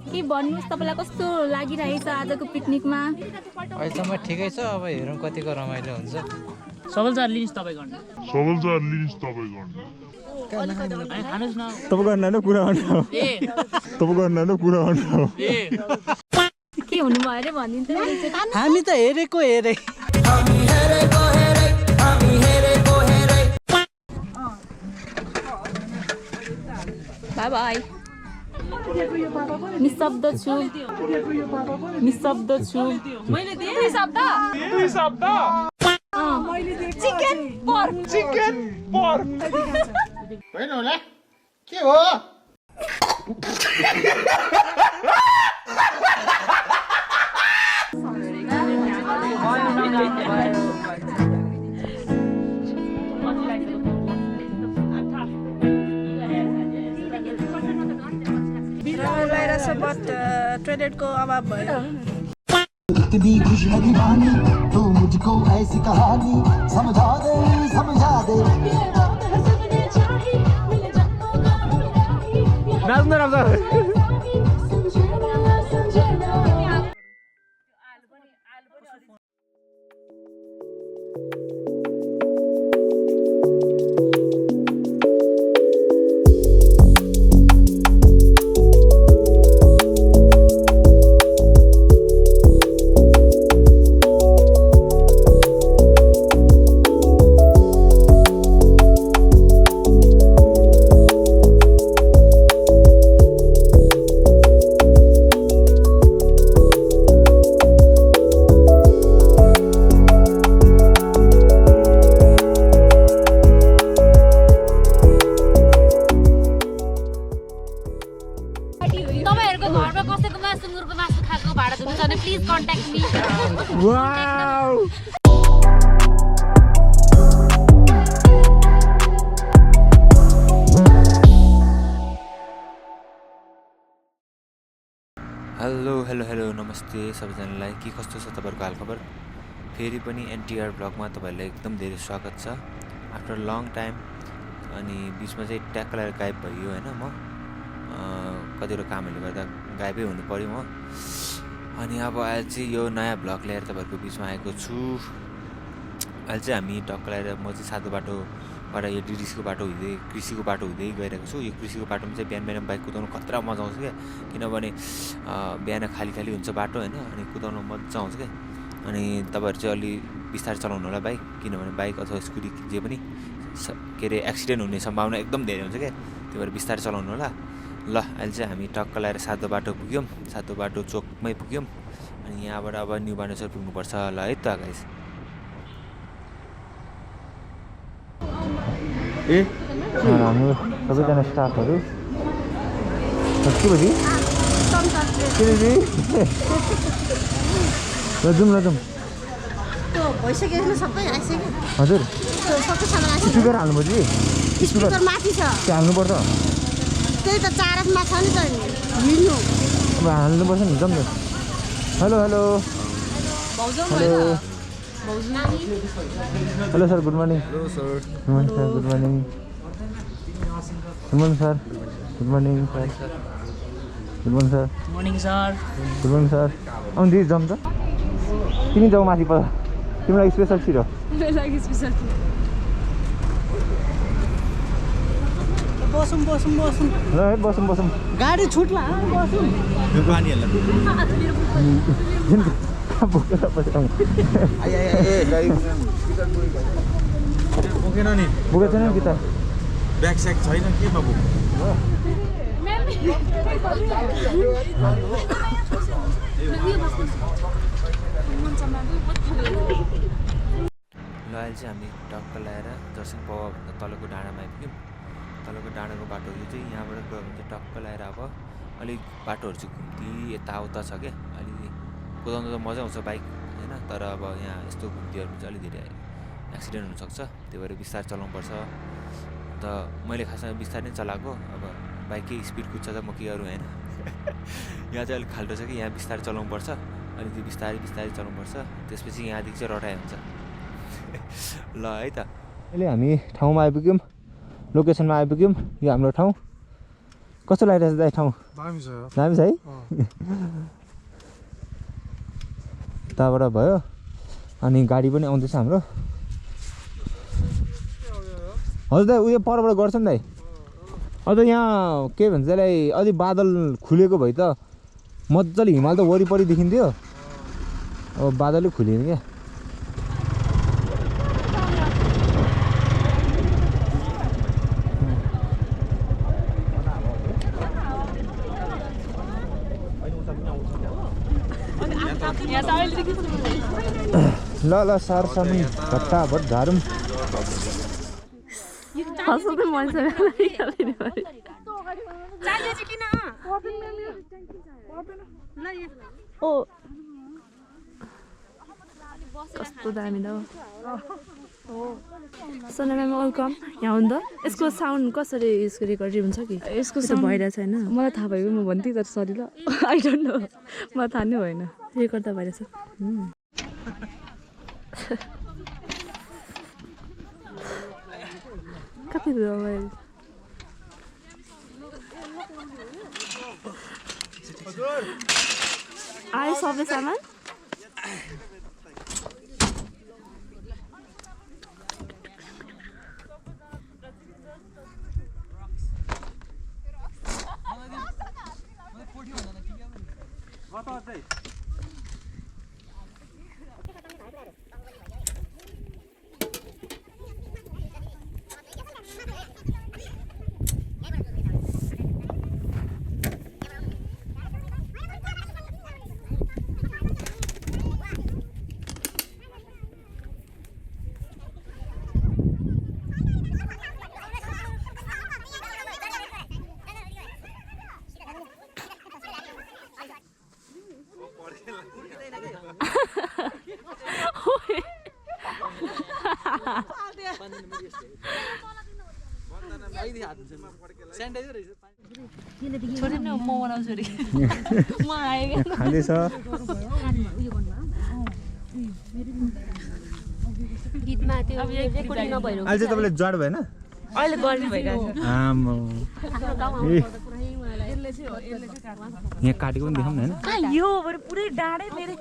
के भन्नुहोस् तपाईँलाई कस्तो लागिरहेछ आजको पिकनिकमा? अहिलेसम्म ठिकै छ, अब हेरौँ कतिको रमाइलो हुन्छ। सबल चार लिनुहोस् तपाईँ गर्नु। खानुहोस् न। तपाईँ गर्नु पुरा गर्नु। तपाईँ गर्नु पुरा गर्नु। के हुनुभयो अरे भनिदिन्छ। हामी त हेरेको हेरे। Bye bye. निशब्द छु। निशब्द छु। मैले दिएँ दुई शब्द। चिकन पर्क। होइन होला के हो? टोयलेटको अभाव भयो। इतनी खुशहाली वाली तो मुझको ऐसी कहानी समझा दे नाच्नु राम्रो। हेलो नमस्ते सबैजनालाई। के कस्तो छ तपाईँहरूको हालखबर? फेरि पनि एनटीआर ब्लगमा तपाईँहरूलाई एकदम धेरै स्वागत छ आफ्टर लङ टाइम। अनि बिचमा चाहिँ ट्याक्क लगाएर गायब भइयो होइन, म कतिवटा कामहरूले गर्दा गायबै हुनु पऱ्यो म। अनि अब अहिले चाहिँ यो नयाँ ब्लग ल्याएर तपाईँहरूको बिचमा आएको छु। अहिले चाहिँ हामी टक्क लगाएर म चाहिँ सातो बाटोबाट यो डिडिसीको बाटो हुँदै कृषिको बाटो हुँदै गइरहेको छु। यो कृषिको बाटोमा चाहिँ बिहान बाइक कुदाउनु खतरा मजा आउँछ क्या, किनभने बिहान खाली हुन्छ बाटो होइन, अनि कुदाउनु मजा आउँछ क्या। अनि तपाईँहरू चाहिँ अलि बिस्तारै चलाउनु होला बाइक, किनभने बाइक अथवा स्कुटी जे पनि के अरे एक्सिडेन्ट हुने सम्भावना एकदम धेरै हुन्छ क्या, त्यही भएर बिस्तारै चलाउनु होला। ल अहिले चाहिँ हामी टक्क लगाएर सातो बाटो पुग्यौँ, सातो बाटो चोकमै पुग्यौँ। अनि यहाँबाट अब न्यू बानेश्वर पुग्नुपर्छ ल है त गाइस। ए हाम्रो सबैजना स्टाफहरू के बजी भइसक्यो सबै आइसक्यो। हजुर सबै सामान आइसक्यो। स्पिकर हाल्नुपर्छ कि स्पिकर माथि छ, त्यो हाल्नुपर्छ। त्यही त चारकमा छ नि त हिँड्नु। अब हाल्नुपर्छ नि जाउँ न। Hello hello hello hello sir, good morning. Hello sir, good morning sir. Good morning, good morning sir. Good morning sir. Good morning sir. Morning sir. Good morning sir. आउनु दिदी जाउँ त। तिमी जाऊ माथि पर, तिमीलाई स्पेसल छिरो। बसौँ ल है बसौँ। गाडी छुट्ला बसौँ। बोकेर बसाउँ। बोकेन नि, बोकेको छैन कि त? ब्याग स्याग छैन के बाबु? ल अहिले चाहिँ हामी टक्क लगाएर जर्सिङ पवाभन्दा तलको डाँडामा आइपुग्यौँ। तलको डाँडाको बाटो यो चाहिँ यहाँबाट गयो भने चाहिँ टक्क लगाएर अब अलिक बाटोहरू चाहिँ घुम्ती यताउता छ क्या। अलि कुदाउनु त मजा आउँछ बाइक होइन, तर अब यहाँ यस्तो घुम्तीहरूमा चाहिँ अलिक धेरै एक्सिडेन्ट हुनसक्छ, त्यही भएर बिस्तारै चलाउनुपर्छ। अन्त मैले खासमा बिस्तारै नै चलाएको, अब बाइकै स्पिड कुद्छ त म के गरौँ होइन। यहाँ चाहिँ अलिक खाल्टो छ कि यहाँ बिस्तारै चलाउनुपर्छ, अनि त्यो बिस्तारै चलाउनुपर्छ, त्यसपछि यहाँदेखि चाहिँ रटाइ हुन्छ। ल है त अहिले हामी ठाउँमा आइपुग्यौँ। लोकेसनमा आइपुग्यौँ यो हाम्रो ठाउँ कस्तो लागिरहेछ दाइ ठाउँ दामी छ दामी छ है यताबाट भयो अनि गाडी पनि आउँदैछ हाम्रो हजुर दाइ उयो परबाट गर्छ नि दाइ अझ यहाँ के भन्छ त्यसलाई अलि बादल खुलेको भए त मजाले हिमाल त वरिपरि देखिन्थ्यो अब बादलै खुलेन क्या ल ल सारसामी भट्टाभट झारौँ कस्तो दामी त सोनामा वेलकम यहाँ हुँद यसको साउन्ड कसरी यसको रेकर्डिङ हुन्छ कि यसको साउन्ड भइरहेको छैन मलाई थाहा भएको म भन्थेँ तर सरी ल आई डोन्ट नो मलाई थाहा नै भएन रेकर्ड त भइरहेछ कति आयो सबै सामान छोरी न म बनाउँछु रे म आएँ खाँदैछ गीतमा त्यो रेकर्डिङ नभएर अहिले चाहिँ तपाईँले जड भएन अहिले गर्ने भइरहेको छ यहाँ काटेको पनि देखाउँ न होइन यो पुरै डाँडै मेरो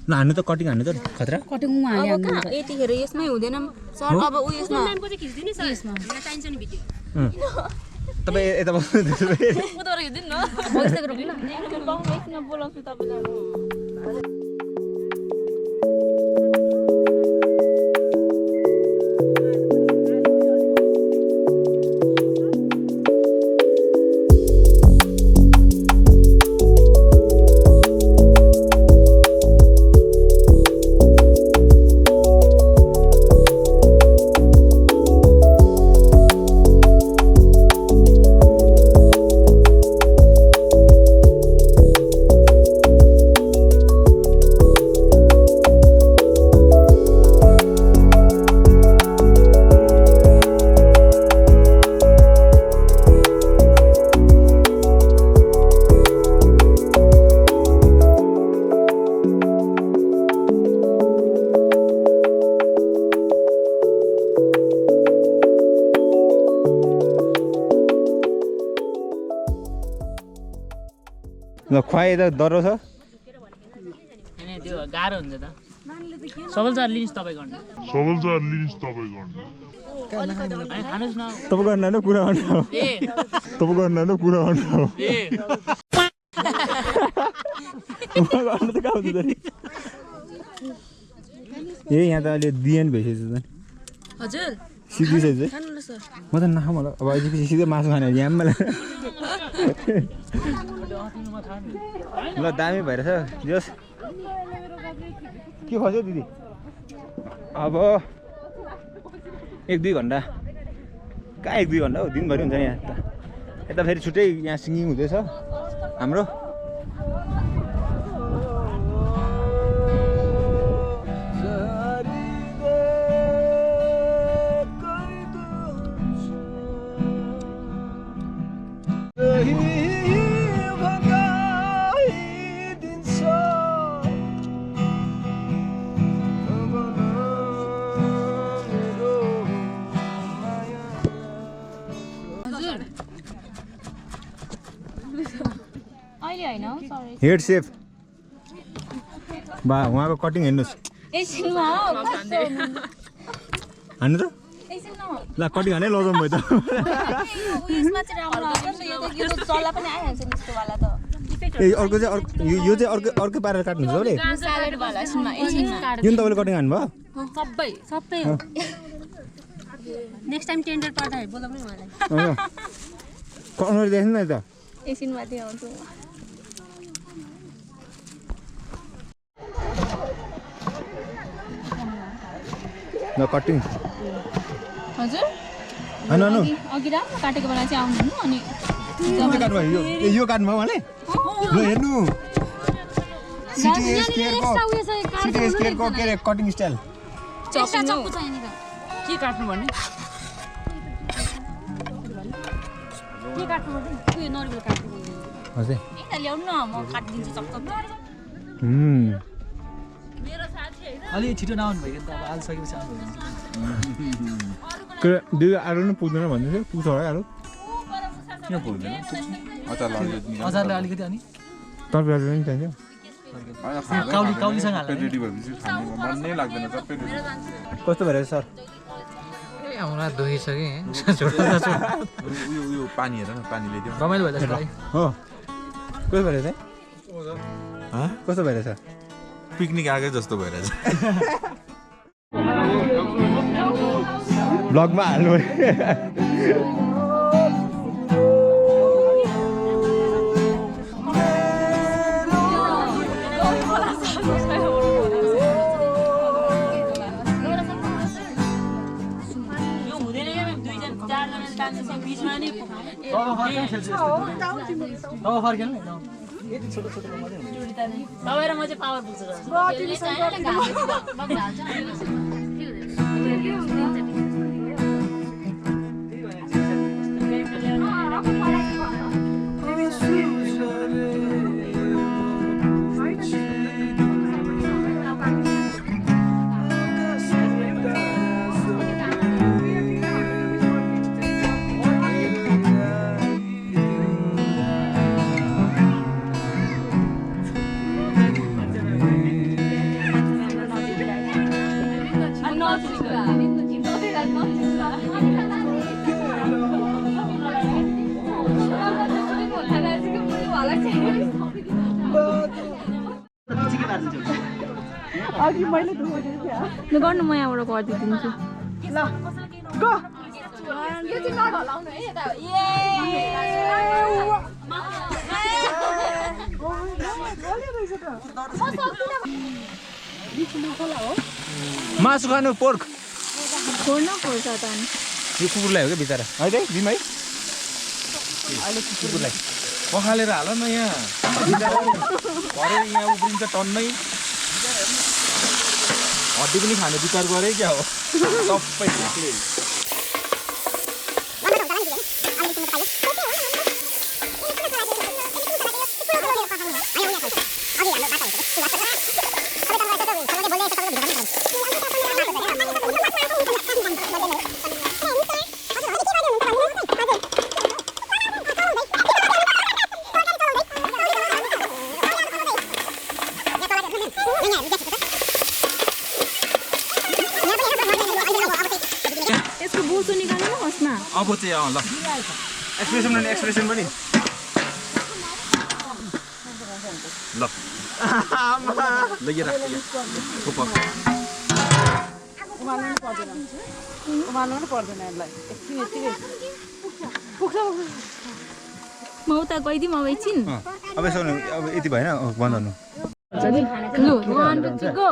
ल हान्नु त कटिङ हान्नु त खतरा कटिङ उहाँले हाल्नुहुन्छ यतिखेर यसमै हुँदैन सर अब उ यसमा नामको चाहिँ खिच्दिनु सर यसमा मलाई चाहिन्छ नि भिडियो तपाईँ यता उताबाट खिच्दिनु न भइसकेर रोक्नु एकछिन बोलाउँछु तपाईँलाई ल खुवाए त डह्रो छ होइन त्यो गाह्रो हुन्छ त सबल चार लिन्स तपाईँ गर्नु खानुहोस् न तपाईँ गर्नु होइन कुरा गर्नु तपाईँ गर्नु होइन कुरा गर्नु गर्नु त कहाँ हुन्छ ए यहाँ त अहिले दिएन भइसकेको छ हजुर सिद्धिसकेको छ म त नखाऊँ होला अब अहिले सिधै मासु खाने यहाँ मलाई ल दामी भइरहेछ जस के खोज्यो दिदी अब 1-2 घन्टा कहाँ 1-2 घन्टा हो दिनभरि हुन्छ नि यहाँ त यता फेरि छुट्टै यहाँ सिङ्गिङ हुँदैछ हाम्रो मैले होइन हौ सरी हेड सेफ बा उहाँको कटिङ हेर्नुहोस् एकछिनमा हो हान्नु त एकछिनमा ल कटिङ हाने लजाउँ भयो त उयसमा चाहिँ राम्रो आउँछ नि त यो त चल्ला पनि आइहाल्छ नि यस्तोवाला त ए अर्को चाहिँ अर्को यो चाहिँ अर्कै पारेर काट्नुहुन्छ हो स्यालेडवाला एकछिनमा एकछिनमा यो तपाईँले कटिङ हान्नुभयो सबै नेक्स्ट टाइम टेन्डर पर्दाखेरि बोलाउनु नि मलाई अनुहार देख्नु न त एकछिन माथि आउँछु ल कटिङ हजुर हानु हानु अघि राम्रो काटेको बेला चाहिँ आउनु अनि यो काट्नुभयो उहाँले ल हेर्नु सिटी स्केयरको के अरे कटिङ स्टाइल एक्स्ट्रा चक्कु छ यहाँनिर के काट्नु भन्ने के काट्नु पर्दैन उयो नरिवल काट्नु पर्दैन हजुर यता ल्याउनु न म काटिदिन्छु चक्क अलि छिटो नआउनु भयो नि त अब आलिसकेपछि आउनु के दुई आलु नै पुग्दैन भन्दै थियो पुग्छ होला आलु किन पुग्दैन अचारले अलिकति अनि तरकारी पनि चाहिन्छ काउलीसँग हाल्नु रेडी भएपछि खानु मन नै लाग्दैन सबै कस्तो भइरहेछ सर आउन दुखिसकेँ उयो पानी हेर न पानी ल्याइदियो रमाइलो भइरहेछ भाइ हो कस्तो भइरहेछ कस्तो भइरहेछ पिकनिक आएकै जस्तो भइरहेछ ब्लगमा हाल्नु तपाईँ र म चाहिँ पावर पुग्छ ल गर्नु म यहाँबाट गरिदिन्छु ल गो यो चाहिँ नढलाउनु है यता मासु खानु पोर्क फोड्न खोल्छ त अनि यो कुकुरलाई हो क्या बिचरा है त दिम है अहिले कुकुरलाई पखालेर हाल न यहाँ भरे यहाँ उब्रिन्छ टन्नै हड्डी पनि खाने विचार गरे क्या हो सबै यसको बोसो निकाल्नुहोस् न अब चाहिँ ल एक्सप्रेसन पनि ल लगिरा उमाल्नु पर्दैन यसलाई एकछिन यतिकै म उता गइदिउँ अब एकछिन अब यसो अब यति भएन बन्द गर्नु लु 1 2 3 गो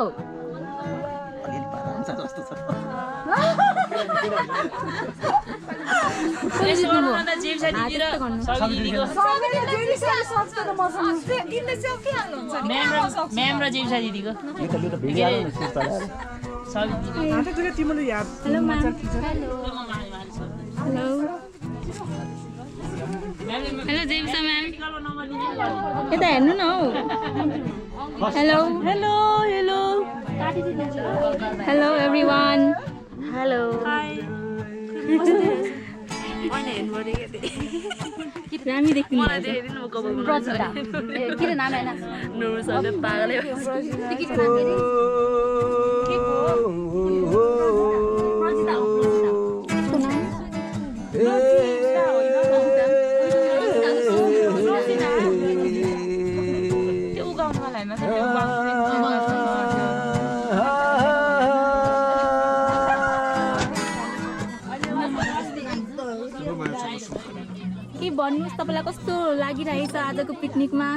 म्याम र जेम्सा दिदीको hello ma'am hello hello Jemsa ma'am यता हेर्नु न हौ hello hello hello hello everyone hello रामी देख्नु मलाई चाहिँ हेरिदिनु म कपाल बनाउँछु के रे नाम हैन नुरु सरले पागलै के भन्नुहोस् तपाईँलाई कस्तो लागिरहेछ आजको पिकनिकमा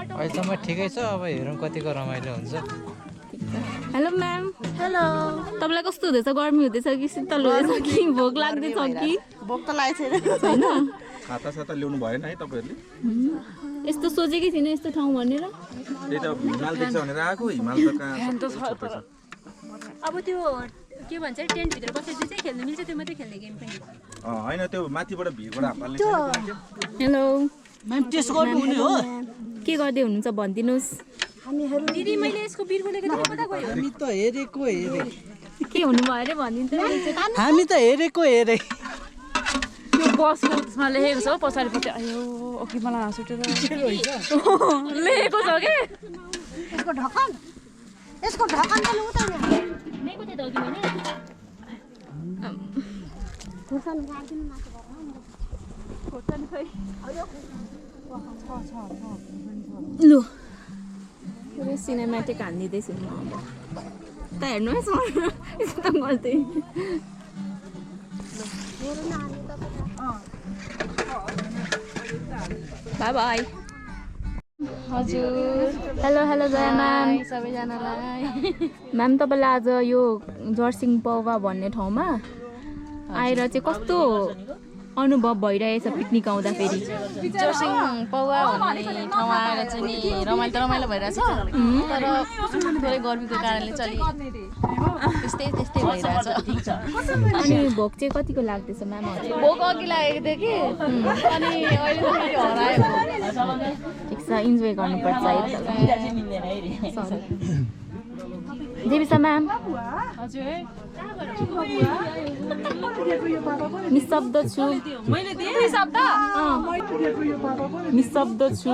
अहिलेसम्म ठिकै छ अब हेरौँ कतिको रमाइलो हुन्छ हेलो म्याम हेलो तपाईँलाई कस्तो हुँदैछ गर्मी हुँदैछ कि शीतल हुँदैछ कि भोक लाग्दैछ कि भोक त लागेको छैन छाता साता ल्याउनु भएन है तपाईँहरूले यस्तो सोचेकै थिएन यस्तो ठाउँ भनेर त्यही त हिमाल देख्छ भनेर आएको हिमाल त कहाँ अब त्यो के भन्छ टेन्ट भित्र बसेर चाहिँ खेल्नु मिल्छ त्यो मात्रै खेल्ने गेम पनि होइन त्यो माथिबाट भिरबाट हाल्ने हेलो म्याम टेस्ट गर्नु हुने हो के गर्दै हुनुहुन्छ भनिदिनुहोस् दिदी मैले यसको बिर बोलेको थिएँ कता गयो हामी त हेरेको हेरे के हुनुभयो अरे भनिदिनु हामी त हेरेको हेरे त्यो बसको त्यसमा लेखेको छ पछाडिपट्टि आयो अघि मलाई हाँस उठेर लेखेको छ कि यसको ढक्कन त उतार्नु मेको त्यो दगी भने खुर्सानी राख्दिनु माथि लु पुरै सिनेमेटिक हानिदिँदैछु म अब त हेर्नुहोस् यस्तो त गल्ती बाई बाई हजुर हेलो हेलो जया म्याम सबैजनालाई म्याम तपाईँलाई आज यो जर्सिङ पौवा भन्ने ठाउँमा आएर चाहिँ कस्तो अनुभव भइरहेछ पिकनिक आउँदाखेरि जर्सिङ पौवा भन्ने ठाउँमा आएर चाहिँ नि रमाइलो त रमाइलो भइरहेछ तर थोरै गर्मीको कारणले चाहिँ त्यस्तै भइरहेछ अनि भोक चाहिँ कतिको लाग्दैछ म्याम भोक अघि लागेको थियो कि अनि अहिले त फेरि हरायो ठिक छ इन्जोय गर्नुपर्छ है देविसा म्याम हजुर निशब्द छु निशब्द छु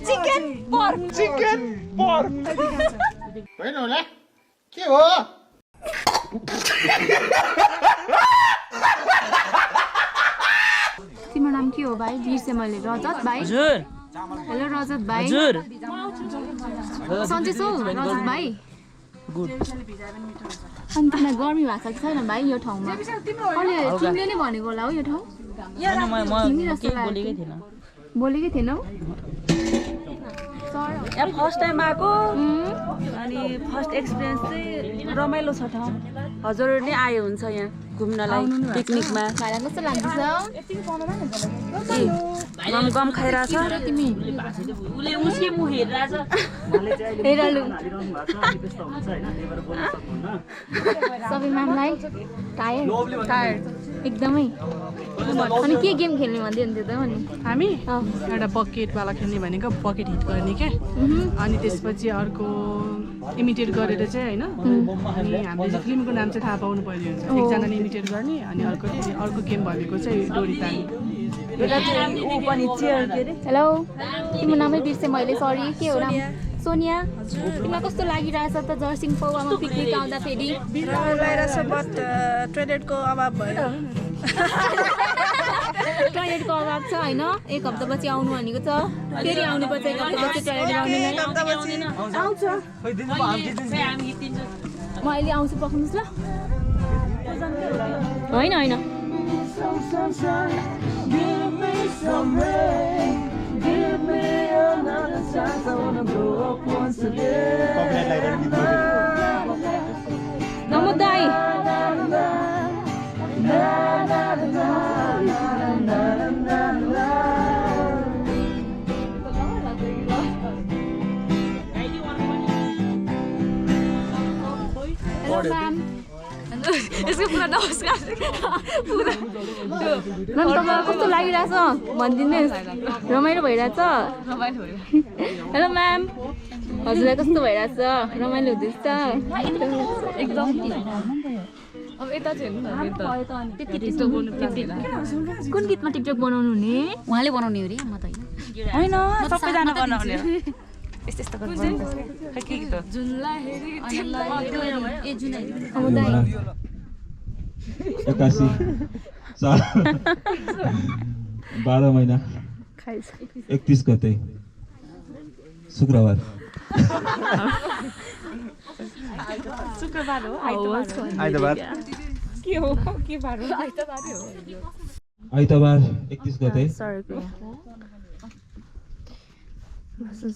चिकन पर्क होइन होला के हो तिम्रो नाम के हो भाइ बिर्सेँ मैले रजत भाइ हजुर हेलो रजत भाइ हजुर सन्चै छौ रजत भाइ गुड अनि तिमीलाई गर्मी भएको छ कि छैन भाइ यो ठाउँमा अहिले तिमीले नै भनेको होला हो यो ठाउँ बोलेकै थिएनौ यहाँ फर्स्ट टाइम आएको अनि फर्स्ट एक्सपिरियन्स चाहिँ रमाइलो छ ठाउँ हजुर नै आयो हुन्छ यहाँ घुम्नलाई पिकनिकमा भाइलाई कस्तो लाग्दैछ गम खाइरहेछ तिमी उसले उसकै मुख हेरिरहेछ हेरलु सबै म्यामलाई टायर्ड एकदमै अनि के गेम खेल्ने भन्दै हुन्थ्यो त अनि हामी एउटा बकेटवाला खेल्ने भनेको बकेट हिट गर्ने क्या अनि त्यसपछि अर्को इमिटेट गरेर चाहिँ होइन अनि हामीले चाहिँ फिल्मको नाम चाहिँ थाहा पाउनु पर्ने हुन्छ एकजनाले इमिटेट गर्ने अनि अर्को गेम भनेको चाहिँ डोरी तान्ने हेलो तिम्रो नामै बिर्सेँ मैले सरी के हो नाम सोनिया तिमीलाई कस्तो लागिरहेछ त जर्सिङ पौवामा पिकनिक आउँदाखेरि टोइलेटको अभाव भयो टोइलेटको अभाव छ होइन एक हप्तापछि आउनु भनेको छ फेरि आउनुपर्छ एक हप्तापछि टोइलेट आउने आउँछ म अहिले आउँछु पक्नुहोस् ल होइन होइन नमुदाई यसको पुरा नमस्कार तपाईँलाई कस्तो लागिरहेछ भनिदिनुहोस् रमाइलो भइरहेछ हेलो म्याम हजुरलाई कस्तो भइरहेछ रमाइलो हुँदैछ एकदम अब यता चाहिँ हेर्नु न कुन गीतमा टिकटक बनाउनु हुने? उहाँले बनाउने हो रे म त होइन होइन सबैजना बनाउने हो यस्तो यस्तो गर्नु खै के गीत हो जुनलाई हेरी ए जुन अब दाइ 81 साल 12 महिना 31 गते शुक्रबार शुक्रबार हो आइतबार के हो के बार हो आइतबार हो आइतबार 31 गते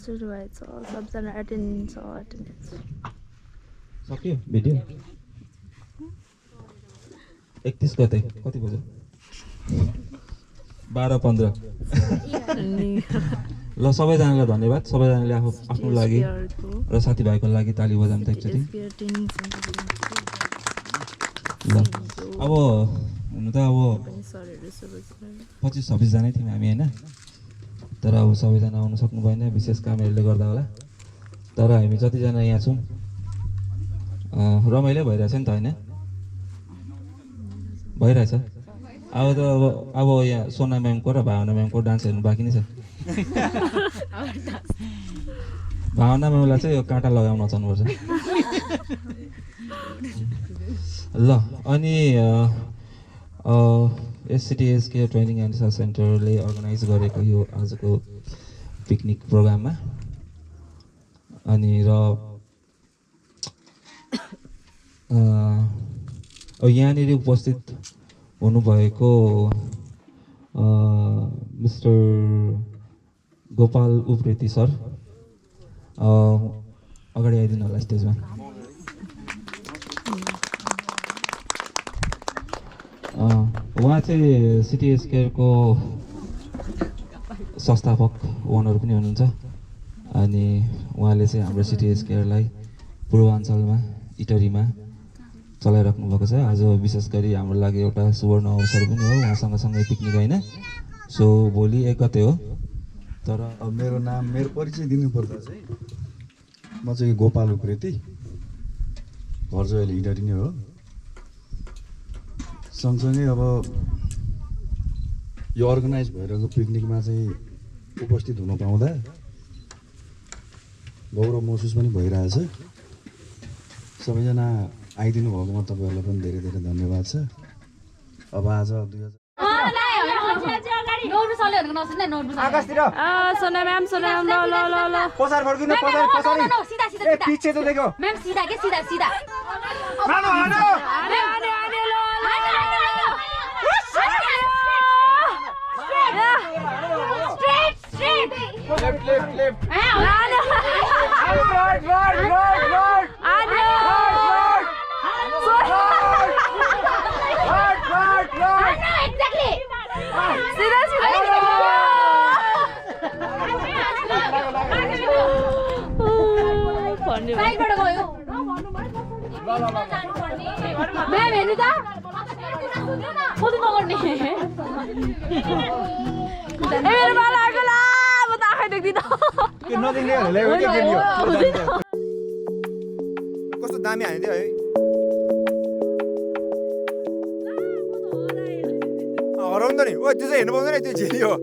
सुरु भएछ सबजना एटेन्डेन्स सक्यो भिडियो 31 गते कति बज्यो 12:15 ल सबैजनालाई धन्यवाद सबैजनाले आफ्नो लागि र साथीभाइको लागि ताली बजाउनु त एकचोटि ल अब हुनु त अब 25-26 जना थियौँ हामी होइन तर अब सबैजना आउनु सक्नु भएन विशेष कामहरूले गर्दा होला तर हामी जतिजना यहाँ छौँ रमाइलो भइरहेछ नि त होइन भइरहेछ अब त अब यहाँ सोना म्यामको र भावना म्यामको डान्स हेर्नु बाँकी नै छ भावना म्यामलाई चाहिँ यो काँटा लगाउन नचाहनुपर्छ ल अनि एससिटिएसके ट्रेनिङ एन्ड रिसर्च सेन्टरले अर्गनाइज गरेको यो आजको पिकनिक प्रोग्राममा अनि र यहाँनिर उपस्थित हुनुभएको मिस्टर गोपाल उप्रेती सर अगाडि आइदिनु होला स्टेजमा उहाँ चाहिँ सिटिएसकेको संस्थापक ओनर पनि हुनुहुन्छ अनि उहाँले चाहिँ हाम्रो सिटिएसकेलाई पूर्वाञ्चलमा इटरीमा चलाइराख्नु भएको छ आज विशेष गरी हाम्रो लागि एउटा सुवर्ण अवसर पनि हो उहाँसँग सँगै पिकनिक होइन सो भोलि 1 गते हो तर मेरो नाम मेरो परिचय दिनुपर्दा चाहिँ म चाहिँ गोपाल उप्रेती घर चाहिँ अहिले इटरी नै हो सँगसँगै अब यो अर्गनाइज भइरहेको पिकनिकमा चाहिँ उपस्थित हुन पाउँदा गौरव महसुस पनि भइरहेछ सबैजना आइदिनु भएकोमा तपाईँहरूलाई पनि धेरै धेरै धन्यवाद छ अब आज 2000 आकाशतिर सोना म्याम ल ल ल ल पछाडि फर्किनु पछाडि ए पछि त देखो मैम सीधा के सीधा सीधा हानो हानो आने आने आने ल स्ट्रेट स्ट्रेट लेफ्ट आने राइट आने एक्ज्याक्टली सीधा सीधा साइडबाट गयो म्याम हेर्नु त फोटो नगर्ने मेरो बाला आएको ला म त आँखै देख्दिन के नदिने ल्याउ के दियो कस्तो दामी हानिदियो है हराउँदा नि ओ त्यो चाहिँ हेर्नु पाउँदैन त्यो झेली हो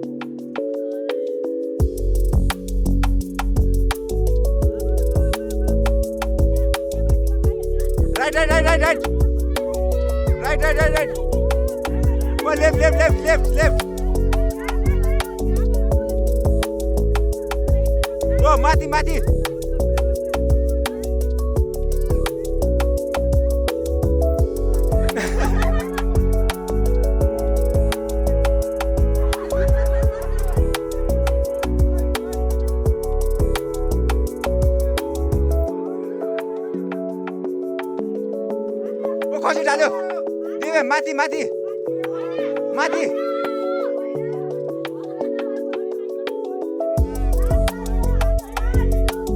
राइट ओ लेफ्ट ओ माथि खसी डाल्यो दिवे माथि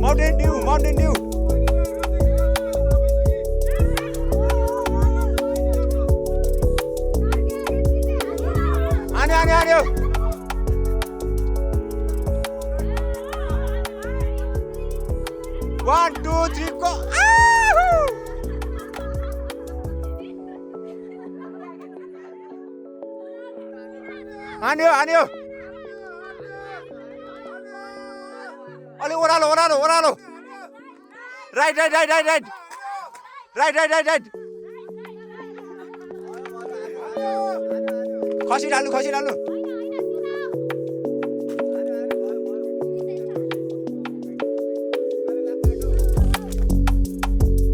माउन्टेन ड्यू आन्यो 1 2 3 go हान्यो हान्यो अलि ओह्रालो ओह्रालो ओह्रालो right right right right right right right right right खसिहाल्नु खसिहाल्नु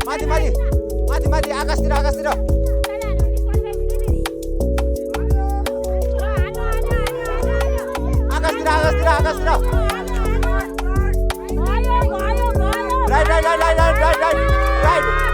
माथि माथि माथि माथि आकाशतिर आकाशतिर आकाशतिर आकाशतिर आकाशतिर right right right right right right right right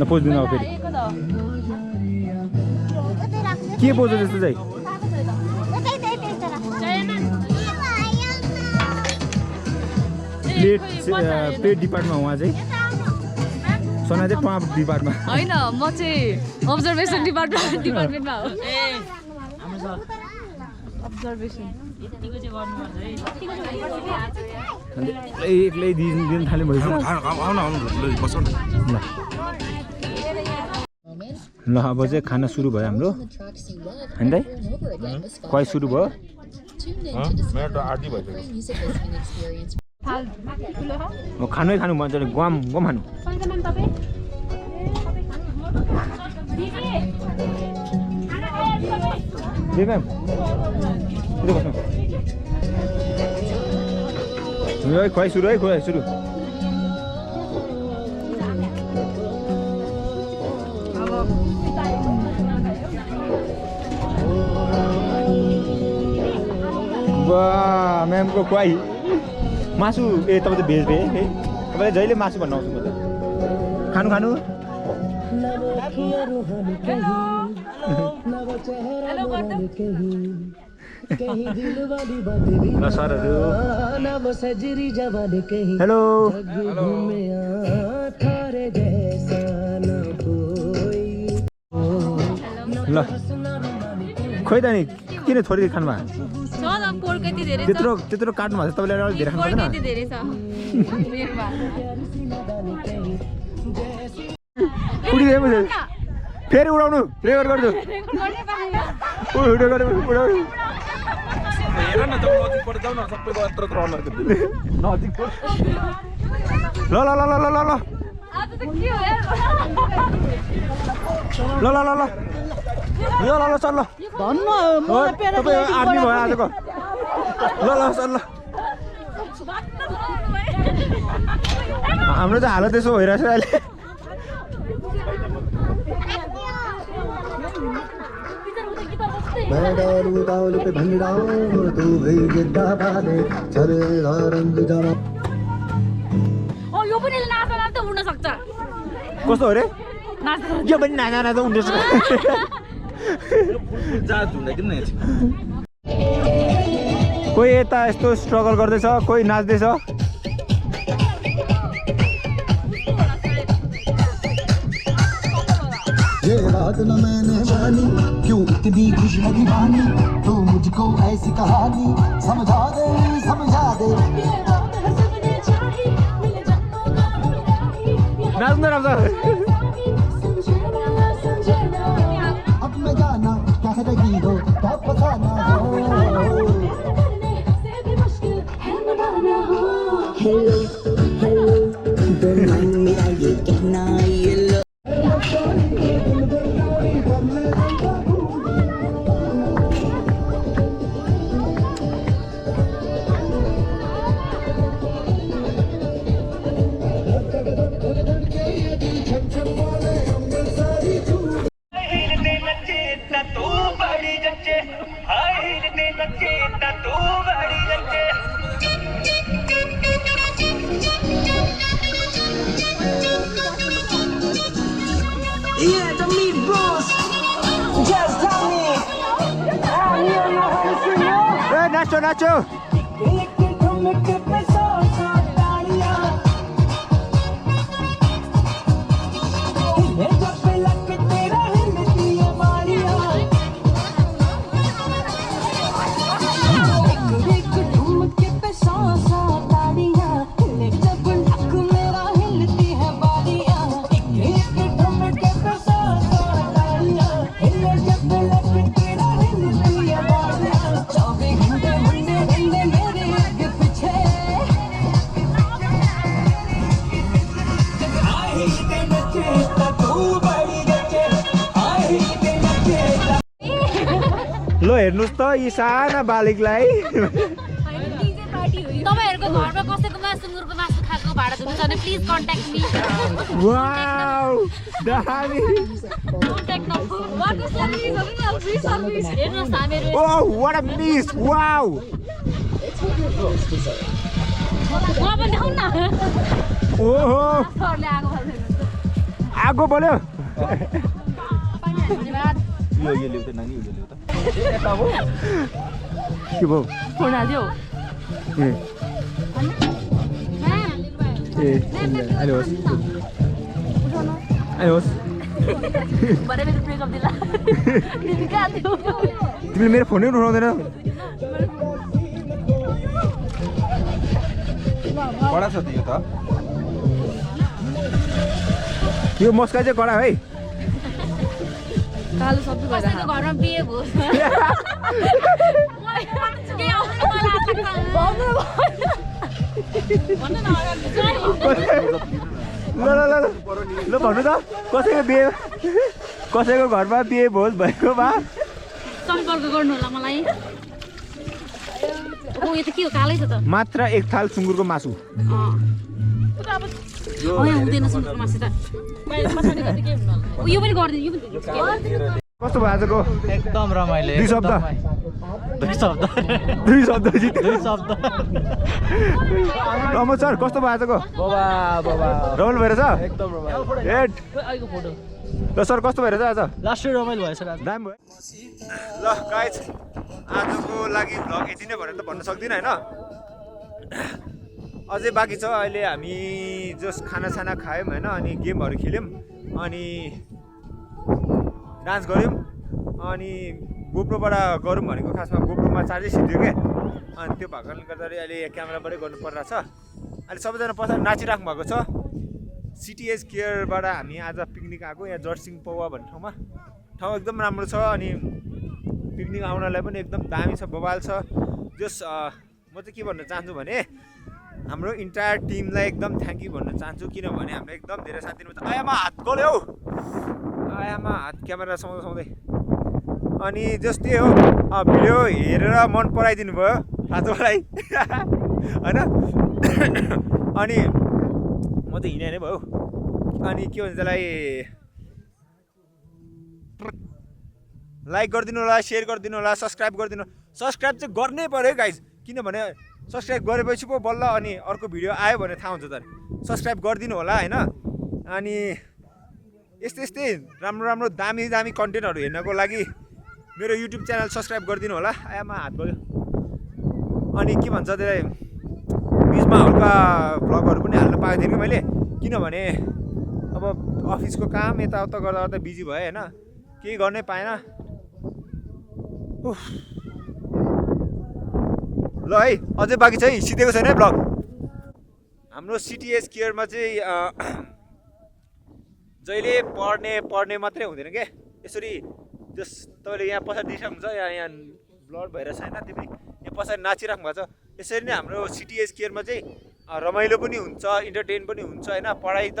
नपोज्दिनु अब फेरि के पोज्छ त्यस्तो चाहिँ प्लेट डिपार्टमा उहाँ चाहिँ सना चाहिँ टप डिपार्टमा होइन म चाहिँ अब्जर्भेसन डिपार्टमेन्टमा हो अब्जर्भेसन एक्लै दिन थाल्यो भइसक्यो ल अब चाहिँ खाना सुरु भयो हाम्रो होइन दाइ खुवाइ सुरु भयो खानै खानु भन्छ भने गम गम खानु खुवाइ सुरु है खुवाइ सुरु वाह म्यामको खुवाइ मासु ए तपाईँ त भेज भए है तपाईँले जहिले मासु भन्नु आउँछु म त खानु खानु ल सरहरू हेलो ल खोइ त नि किन थोरै खानु भयो त्यत्रो काट्नु भएको छ तपाईँले अलिक धेरै खानु पर्दैन फेरि उडाउनु रेकर्ड गर्छु ल ल ल ल ल ल ल ल ल ल ल ल सर ल तपाईँ आर्मी भयो आजको ल ल सर ल हाम्रो चाहिँ हालत यसो भइरहेछ अहिले मैं डालूं ताल पे भंगड़ा तू भी गिद्दा पाले चल रंग जमा यो पनि नाच्दा नाच्दा उड्न सक्छ कस्तो हो रे नाच्दा यो पनि नाच्दा नाच्दा उड्न सक्छ कोही यता यस्तो स्ट्रगल गर्दैछ कोही नाच्दैछ ये रात न मैंने मानी क्यों इतनी खुश है दीवानी तू मुझको ऐसी कहानी समझा दे नाच्नु राम्रो अब मैं जाना कह रही हो क्या फसाना हो हेलो हेलो डोंट माइंड मेरा ये कहना ये लो Yeah, the meat bros. Just tell me. नाचो नाचो ल हेर्नुस् त यी साना बालिकलाई तपाईहरुको घरमा कसैकोमा सुँगुरको मासु खाएको भाडा दिनु छ भने प्लिज कन्ट्याक्ट मी वाउ दामी contact number what is free service हेर्नुस् हामीहरु oh what a miss wow म पनि देखाउँ न ओहो सरले आगो बोल्यो धन्यवाद यो ल्याउ त नानी यो ल्याउ त के भयो फोन हाल्यो ए अहिले होस् अहिले होस् भरे मेरो ब्रेकअप दिला तिमी कहाँ थियौ तिमीले मेरो फोनै उठाउँदैन कडा छ त यो त यो मस्का चाहिँ कडा है कालो सबै कसैको घरमा बिहे भयो ल भन्नु त कसैको घरमा बिहे भोज भएको भए सम्पर्क गर्नु होला मलाई ओ यो त के हो कालै छ त मात्र एक थाल सुँगुरको मासु हुँदैन सुँगुरको मासु त यो पनि गरिदिनु यो पनि कस्तो भयो आजको एकदम रमाइलो दुई शब्द रमो सर कस्तो भयो आजको रमाइलो भएर छ एकदम रमाइलो फोटो ल सर कस्तो भएर छ आज लास्टै रमाइलो भएछ दाम भयो ल गाइज आजको लागि भ्लग यति नै भनेर त भन्न सक्दिनँ होइन अझै बाँकी छ अहिले हामी जस्ट खानासाना खायौँ होइन अनि गेमहरू खेल्यौँ अनि डान्स गऱ्यौँ अनि गोप्रोबाट गरौँ भनेको खासमा गोप्रोमा चार्जै सिद्धियो क्या अनि त्यो भएकोले गर्दाखेरि अहिले क्यामेराबाटै गर्नु परिरहेको छ अहिले सबैजना पछाडि नाचिराख्नु भएको छ सिटिएस केयरबाट हामी आज पिकनिक आएको यहाँ जर्सिङ पौवा भन्ने ठाउँ एकदम राम्रो छ अनि पिकनिक आउनलाई पनि एकदम दामी छ बवाल छ जस म चाहिँ के भन्न चाहन्छु भने हाम्रो इन्टायर टिमलाई एकदम थ्याङ्क यू भन्न चाहन्छु किनभने हाम्रो एकदम धेरै साथ दिनुहुन्छ आयामा हात गल्यो आयामा हात क्यामेरा समाउँदै अनि जस्ट त्यही हो भिडियो हेरेर मन पराइदिनु भयो थाहा मलाई होइन अनि म त हिँडे नै भयो अनि के भन्छ त्यसलाई लाइक गरिदिनु होला, सेयर गरिदिनु होला, सब्सक्राइब गरिदिनु। सब्सक्राइब चाहिँ गर्नै पर्यो गाइज, किनभने सब्सक्राइब गरेपछि पो बल्ल अनि अर्को भिडियो आयो भने थाहा हुन्छ त। सब्सक्राइब गरिदिनु होला होइन। अनि यस्तै राम्रो दामी कन्टेन्टहरू हेर्नको लागि मेरो युट्युब च्यानल सब्सक्राइब गरिदिनु होला। आयामा हात गयो। अनि के भन्छ त्यसलाई, बिचमा हल्का भ्लगहरू पनि हाल्न पाएको थिएँ कि मैले, किनभने अब अफिसको काम यताउता गर्दा बिजी भएँ होइन, केही गर्नै पाएन। ल है, अझै बाँकी छ है, सिधेको छैन है भ्लग। हाम्रो सिटिएस केयरमा चाहिँ जहिले पढ्ने मात्रै हुँदैन क्या, यसरी तपाईँले यहाँ पछाडि देखिराख्नुहुन्छ, यहाँ ब्लड भएर छैन, त्यो पनि यहाँ पछाडि नाचिराख्नु भएको छ। यसरी नै हाम्रो सिटिएस केयरमा चाहिँ रमाइलो पनि हुन्छ, इन्टरटेन पनि हुन्छ होइन। पढाइ त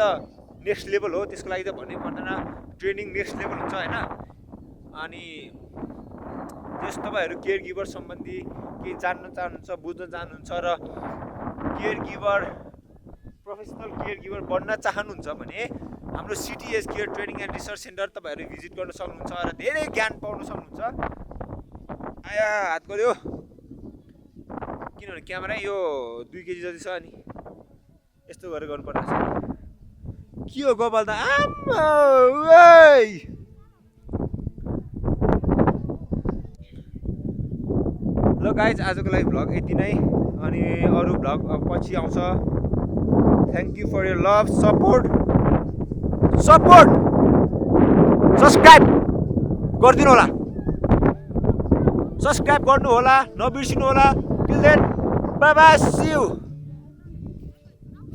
नेक्स्ट लेभल हो, त्यसको लागि त भन्नै पर्दैन, ट्रेनिङ नेक्स्ट लेभल हुन्छ होइन। अनि त्यस तपाईँहरू केयर गिभर सम्बन्धी केही जान्न चाहनुहुन्छ, बुझ्न चाहनुहुन्छ र प्रोफेसनल केयर गिभर बन्न चाहनुहुन्छ भने हाम्रो CTS care training and research centre तपाईँहरू भिजिट गर्न सक्नुहुन्छ र धेरै ज्ञान पाउन सक्नुहुन्छ। आया हात गऱ्यो, किनभने क्यामेरा यो 2 केजी जति छ, अनि यस्तो गरेर गर्नुपर्ने छ। के हो गोपाल त आम्मा ल गाइज, आजको लागि भ्लग यति नै, अनि अरू भ्लग पछि आउँछ। Thank you for your love, support subscribe गरिदिनु होला, सब्सक्राइब गर्नु होला, नबिर्सिनु होला। Till then bye bye, see you.